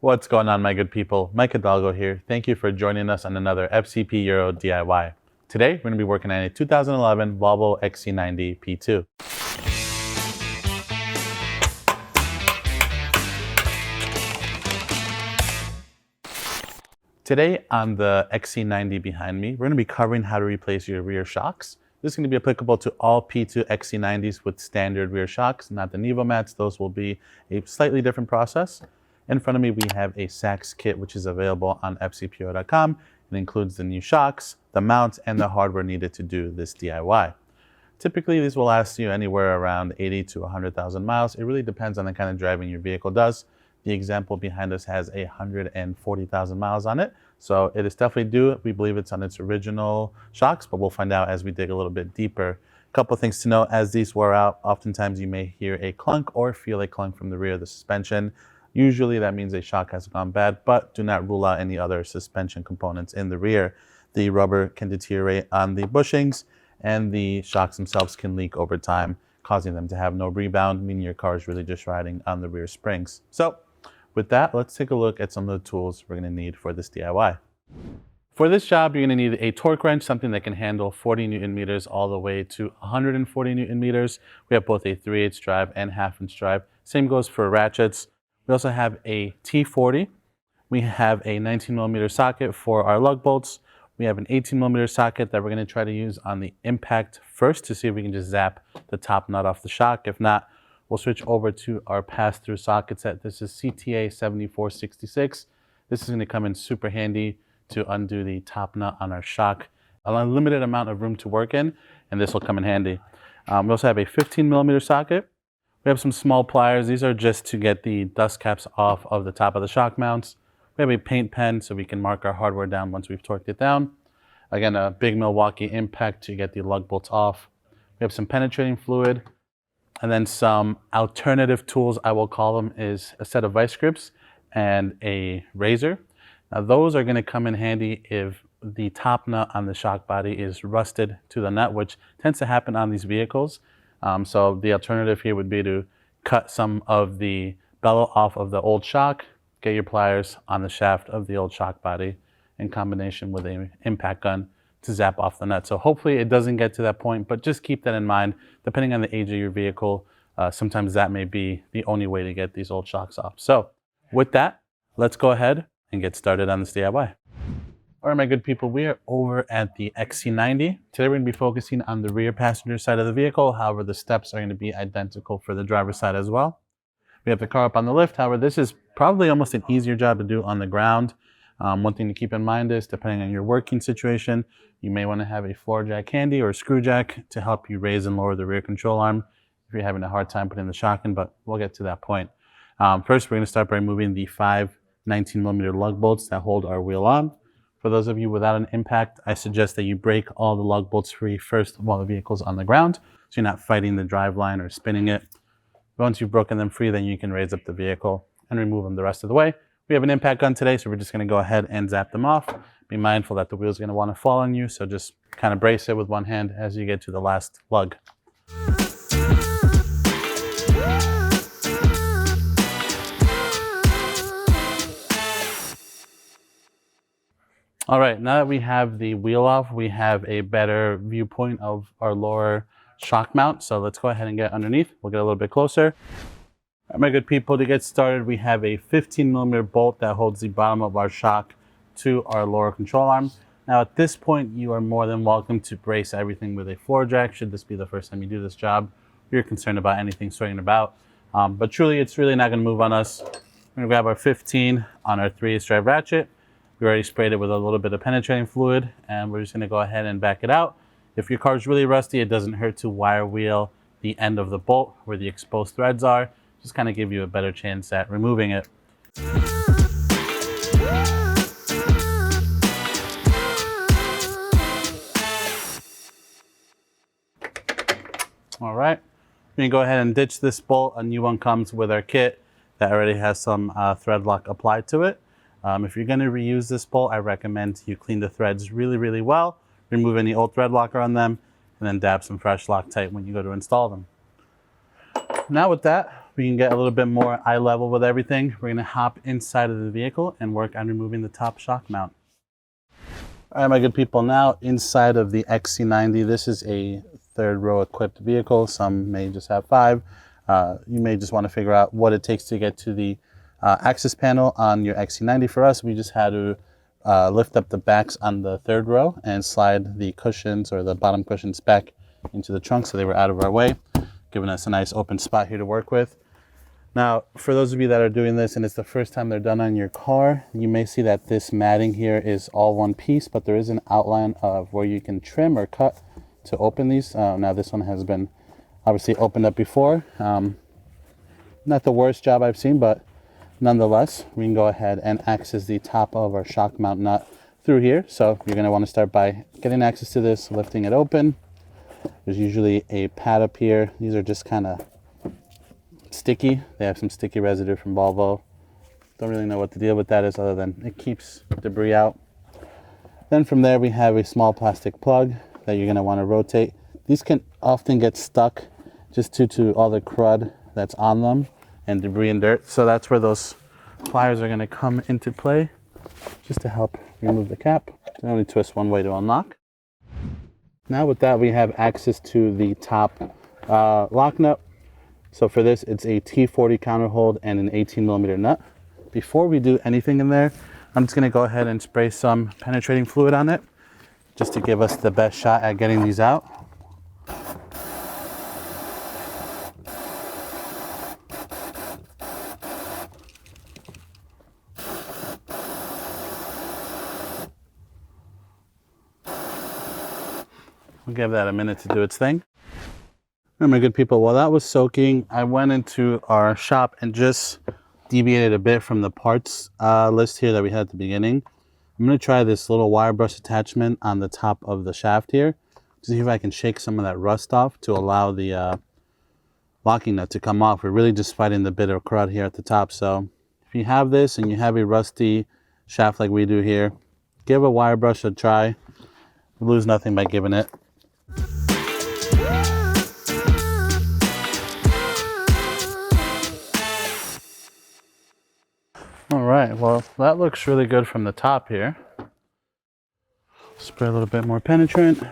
What's going on, my good people? Mike Hidalgo here. Thank you for joining us on another FCP Euro DIY. Today, we're going to be working on a 2011 Volvo XC90 P2. Today on the XC90 behind me, we're going to be covering how to replace your rear shocks. This is going to be applicable to all P2 XC90s with standard rear shocks, not the Nevo mats. Those will be a slightly different process. In front of me, we have a SI6 kit, which is available on fcpo.com. It includes the new shocks, the mounts, and the hardware needed to do this DIY. Typically, these will last you anywhere around 80 to 100,000 miles. It really depends on the kind of driving your vehicle does. The example behind us has 140,000 miles on it. So it is definitely due. We believe it's on its original shocks, but we'll find out as we dig a little bit deeper. A couple of things to know: as these wear out, oftentimes you may hear a clunk or feel a clunk from the rear of the suspension. Usually that means a shock has gone bad, but do not rule out any other suspension components in the rear. The rubber can deteriorate on the bushings, and the shocks themselves can leak over time, causing them to have no rebound, meaning your car is really just riding on the rear springs. So with that, let's take a look at some of the tools we're going to need for this DIY. For this job, you're going to need a torque wrench, something that can handle 40 Newton meters all the way to 140 Newton meters. We have both a 3/8 drive and 1/2 drive. Same goes for ratchets. We also have a T40. We have a 19mm socket for our lug bolts. We have an 18mm socket that we're going to try to use on the impact first to see if we can just zap the top nut off the shock. If not, we'll switch over to our pass-through socket set. This is CTA 7466. This is going to come in super handy to undo the top nut on our shock. A limited amount of room to work in, and this will come in handy. We also have a 15mm socket. We have some small pliers. These are just to get the dust caps off of the top of the shock mounts. We have a paint pen so we can mark our hardware down once we've torqued it down. Again, a big Milwaukee impact to get the lug bolts off. We have some penetrating fluid. And then some alternative tools, I will call them, is a set of vice grips and a razor. Now those are going to come in handy if the top nut on the shock body is rusted to the nut, which tends to happen on these vehicles. So the alternative here would be to cut some of the bellow off of the old shock, get your pliers on the shaft of the old shock body in combination with an impact gun to zap off the nut. So hopefully it doesn't get to that point, but just keep that in mind. Depending on the age of your vehicle, sometimes that may be the only way to get these old shocks off. So with that, let's go ahead and get started on this DIY. All right, my good people, we are over at the XC90. Today we're going to be focusing on the rear passenger side of the vehicle. However, the steps are going to be identical for the driver's side as well. We have the car up on the lift. However, this is probably almost an easier job to do on the ground. One thing to keep in mind is, depending on your working situation, you may want to have a floor jack handy or a screw jack to help you raise and lower the rear control arm if you're having a hard time putting the shock in, but we'll get to that point. First, we're going to start by removing the 5 19mm lug bolts that hold our wheel on. For those of you without an impact, I suggest that you break all the lug bolts free first while the vehicle's on the ground, so you're not fighting the drive line or spinning it. Once you've broken them free, then you can raise up the vehicle and remove them the rest of the way. We have an impact gun today, so we're just going to go ahead and zap them off. Be mindful that the wheel's going to want to fall on you, so just kind of brace it with one hand as you get to the last lug. All right, now that we have the wheel off, we have a better viewpoint of our lower shock mount. So let's go ahead and get underneath. We'll get a little bit closer. All right, my good people, to get started, we have a 15mm bolt that holds the bottom of our shock to our lower control arm. Now at this point, you are more than welcome to brace everything with a floor jack, should this be the first time you do this job. You're concerned about anything swinging about. But truly, it's really not going to move on us. We're going to grab our 15 on our 3/8 drive ratchet. We already sprayed it with a little bit of penetrating fluid, and we're just going to go ahead and back it out. If your car is really rusty, it doesn't hurt to wire wheel the end of the bolt where the exposed threads are. Just kind of give you a better chance at removing it. All right, we can go ahead and ditch this bolt. A new one comes with our kit that already has some thread lock applied to it. If you're going to reuse this bolt, I recommend you clean the threads really, really well, remove any old thread locker on them, and then dab some fresh Loctite when you go to install them. Now with that, we can get a little bit more eye level with everything, we're gonna hop inside of the vehicle and work on removing the top shock mount. All right, my good people, now inside of the XC90, this is a third row equipped vehicle. Some may just have 5. You may just want to figure out what it takes to get to the access panel on your XC90. For us, we just had to lift up the backs on the third row and slide the cushions or the bottom cushions back into the trunk so they were out of our way, giving us a nice open spot here to work with. Now, for those of you that are doing this and it's the first time they're done on your car, you may see that this matting here is all one piece, but there is an outline of where you can trim or cut to open these. Now this one has been obviously opened up before. Not the worst job I've seen, but nonetheless, we can go ahead and access the top of our shock mount nut through here. So you're going to want to start by getting access to this, lifting it open. There's usually a pad up here. These are just kind of sticky. They have some sticky residue from Volvo. Don't really know what the deal with that is other than it keeps debris out. Then from there we have a small plastic plug that you're going to want to rotate. These can often get stuck just due to all the crud that's on them and debris and dirt. So that's where those pliers are going to come into play just to help remove the cap. You only twist one way to unlock. Now with that, we have access to the top lock nut. So for this, it's a T40 counterhold and an 18mm nut. Before we do anything in there, I'm just going to go ahead and spray some penetrating fluid on it just to give us the best shot at getting these out. We'll give that a minute to do its thing. All right, my good people, while that was soaking, I went into our shop and just deviated a bit from the parts list here that we had at the beginning. I'm going to try this little wire brush attachment on the top of the shaft here to see if I can shake some of that rust off to allow the locking nut to come off. We're really just fighting the bit of crud here at the top. So if you have this and you have a rusty shaft like we do here, give a wire brush a try. You lose nothing by giving it. All right, well, that looks really good from the top here. Spray a little bit more penetrant.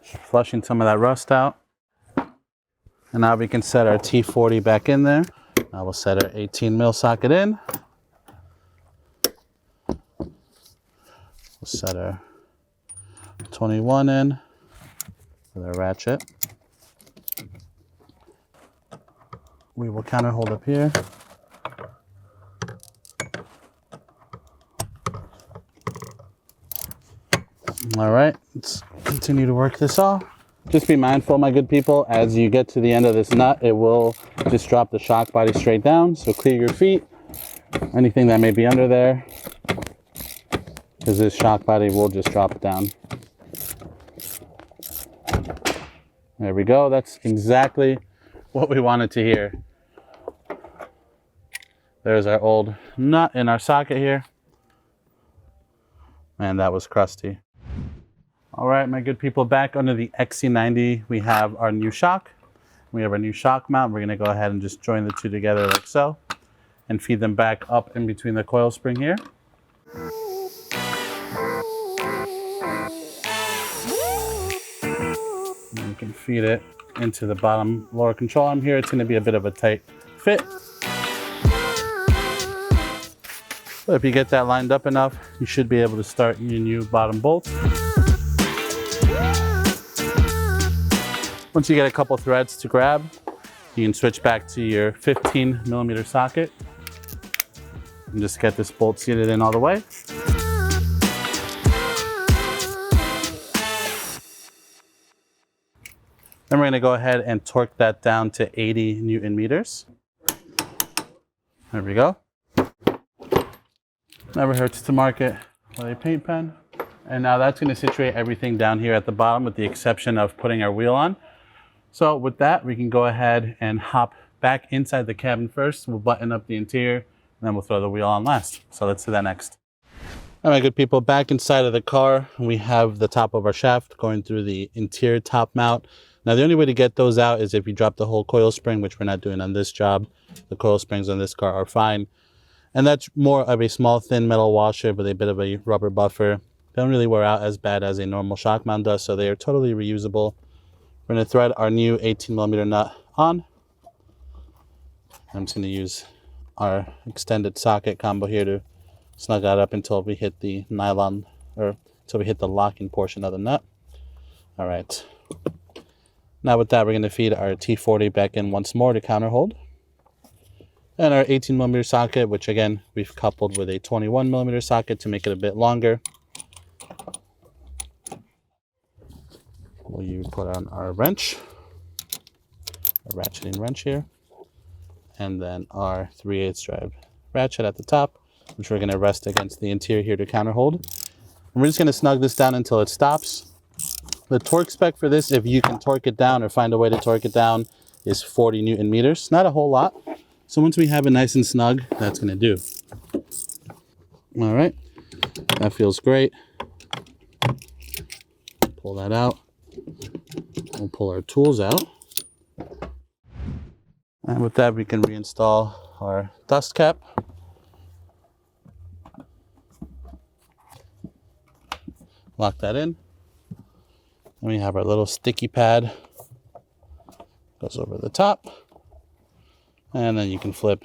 Flushing some of that rust out. And now we can set our T40 back in there. Now we'll set our 18mm socket in. We'll set our 21 in with our ratchet. We will counter hold up here. All right, let's continue to work this off. Just be mindful, my good people, as you get to the end of this nut, it will just drop the shock body straight down. So clear your feet, anything that may be under there, because this shock body will just drop down. There we go. That's exactly what we wanted to hear. There's our old nut in our socket here. Man, that was crusty. All right, my good people, back under the XC90, we have our new shock. We have our new shock mount. We're gonna go ahead and just join the two together like so and feed them back up in between the coil spring here. And you can feed it into the bottom lower control arm here. It's gonna be a bit of a tight fit. But if you get that lined up enough, you should be able to start your new bottom bolts. Once you get a couple threads to grab, you can switch back to your 15mm socket and just get this bolt seated in all the way. Then we're going to go ahead and torque that down to 80 Newton meters. There we go. Never hurts to mark it with a paint pen. And now that's going to situate everything down here at the bottom with the exception of putting our wheel on. So with that, we can go ahead and hop back inside the cabin first. We'll button up the interior and then we'll throw the wheel on last. So let's do that next. All All right, good people, back inside of the car, we have the top of our shaft going through the interior top mount. Now, the only way to get those out is if you drop the whole coil spring, which we're not doing on this job. The coil springs on this car are fine. And that's more of a small, thin metal washer with a bit of a rubber buffer. They don't really wear out as bad as a normal shock mount does, so they are totally reusable. We're going to thread our new 18mm nut on. I'm just going to use our extended socket combo here to snug that up until we hit the nylon, or until we hit the locking portion of the nut. All right. Now with that, we're going to feed our T40 back in once more to counter hold. And our 18mm socket, which again, we've coupled with a 21mm socket to make it a bit longer. We'll put on our wrench, a ratcheting wrench here, and then our 3/8 drive ratchet at the top, which we're going to rest against the interior here to counter hold. And we're just going to snug this down until it stops. The torque spec for this, if you can torque it down or find a way to torque it down, is 40 Newton meters. Not a whole lot. So once we have it nice and snug, that's going to do. All right, that feels great. Pull that out. We'll pull our tools out. And with that, we can reinstall our dust cap. Lock that in. And we have our little sticky pad. Goes over the top. And then you can flip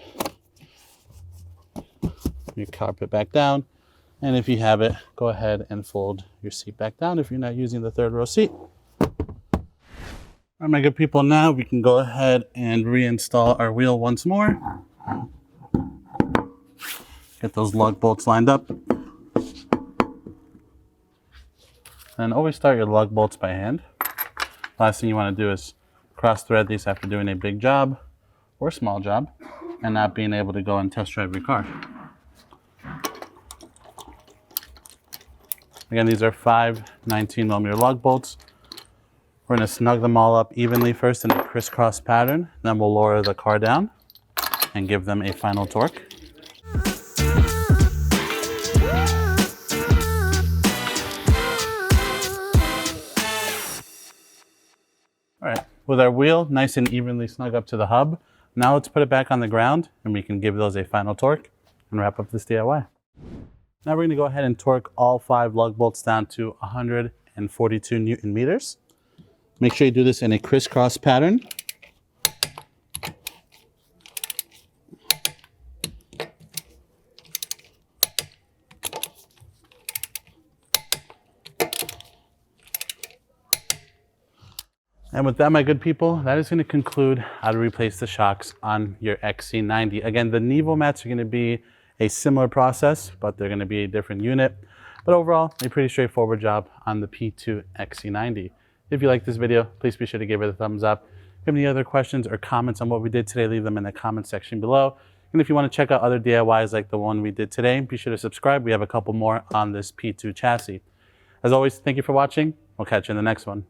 your carpet back down. And if you have it, go ahead and fold your seat back down if you're not using the third row seat. All right, my good people, now we can go ahead and reinstall our wheel once more. Get those lug bolts lined up. And always start your lug bolts by hand. Last thing you want to do is cross thread these after doing a big job or small job and not being able to go and test drive your car. Again, these are 5 19mm lug bolts. We're going to snug them all up evenly first in a crisscross pattern. Then we'll lower the car down and give them a final torque. All right, with our wheel nice and evenly snug up to the hub, now let's put it back on the ground and we can give those a final torque and wrap up this DIY. Now we're going to go ahead and torque all 5 lug bolts down to 142 Newton meters. Make sure you do this in a crisscross pattern. And with that, my good people, that is going to conclude how to replace the shocks on your XC90. Again, the Nevo mats are going to be a similar process, but they're going to be a different unit. But overall, a pretty straightforward job on the P2 XC90. If you like this video, please be sure to give it a thumbs up. If you have any other questions or comments on what we did today, leave them in the comment section below. And if you want to check out other DIYs like the one we did today, be sure to subscribe. We have a couple more on this P2 chassis. As always, thank you for watching. We'll catch you in the next one.